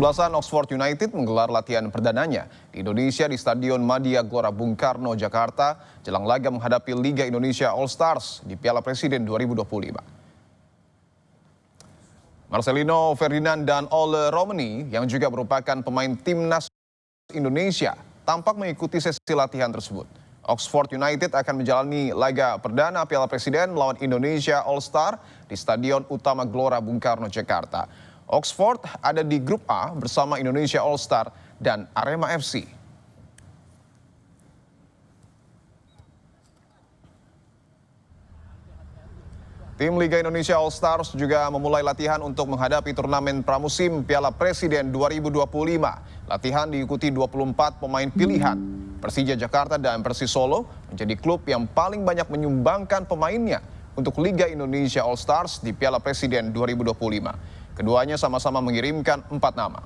Kesebelasan Oxford United menggelar latihan perdananya di Indonesia di Stadion Madia Gelora Bung Karno, Jakarta, jelang laga menghadapi Liga Indonesia All Stars di Piala Presiden 2025. Marcelino Ferdinand dan Ole Romani yang juga merupakan pemain timnas Indonesia tampak mengikuti sesi latihan tersebut. Oxford United akan menjalani laga perdana Piala Presiden melawan Indonesia All Star di Stadion Utama Gelora Bung Karno, Jakarta. Oxford ada di grup A bersama Indonesia All Star dan Arema FC. Tim Liga Indonesia All Stars juga memulai latihan untuk menghadapi turnamen pramusim Piala Presiden 2025. Latihan diikuti 24 pemain pilihan. Persija Jakarta dan Persis Solo menjadi klub yang paling banyak menyumbangkan pemainnya untuk Liga Indonesia All Stars di Piala Presiden 2025. Keduanya sama-sama mengirimkan 4 nama.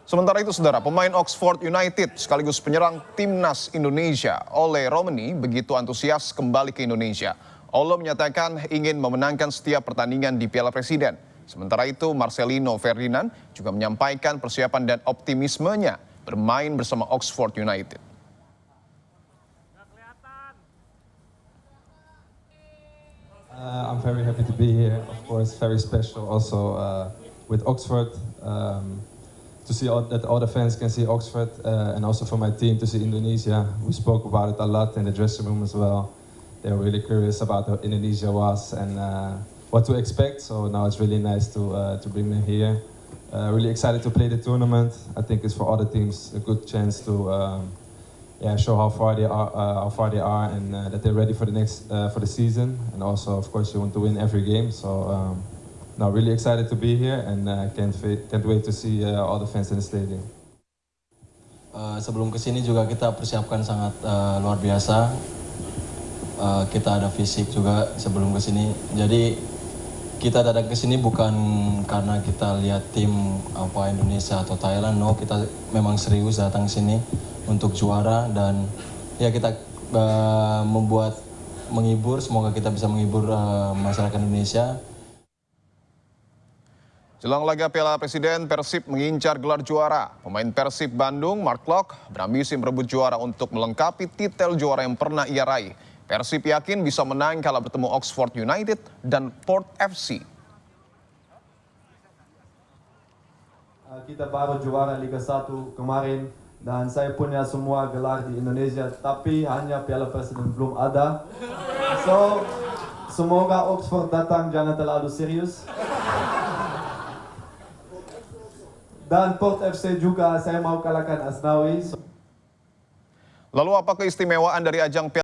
Sementara itu, saudara, pemain Oxford United sekaligus penyerang timnas Indonesia, Ole Romani, begitu antusias kembali ke Indonesia. Ole menyatakan ingin memenangkan setiap pertandingan di Piala Presiden. Sementara itu, Marcelino Ferdinand juga menyampaikan persiapan dan optimismenya bermain bersama Oxford United. I'm very happy to be here. Of course, very special also with Oxford. To see that all the fans can see Oxford and also for my team to see Indonesia. We spoke about it a lot in the dressing room as well. They were really curious about how Indonesia was and what to expect. So now it's really nice to bring them here. Really excited to play the tournament. I think it's for other teams a good chance to show how far they are, and that they're ready for the season. And also, of course, you want to win every game. So now really excited to be here and can't wait to see all the fans in the stadium. Sebelum kesini juga kita persiapkan sangat luar biasa. Kita ada fisik juga sebelum kesini. Jadi kita datang ke sini bukan karena kita lihat tim Indonesia atau Thailand, no, kita memang serius datang ke sini untuk juara dan ya kita menghibur, semoga kita bisa menghibur masyarakat Indonesia. Jelang laga Piala Presiden, Persib mengincar gelar juara. Pemain Persib Bandung, Mark Locke, berambisi merebut juara untuk melengkapi titel juara yang pernah ia raih. Persib yakin bisa menang kala bertemu Oxford United dan Port FC. Kita baru juara Liga 1 kemarin dan saya punya semua gelar di Indonesia, tapi hanya Piala Presiden belum ada. So, semoga Oxford datang jangan terlalu serius. Dan Port FC juga saya mau kalahkan Asnawi. Lalu apa keistimewaan dari ajang Piala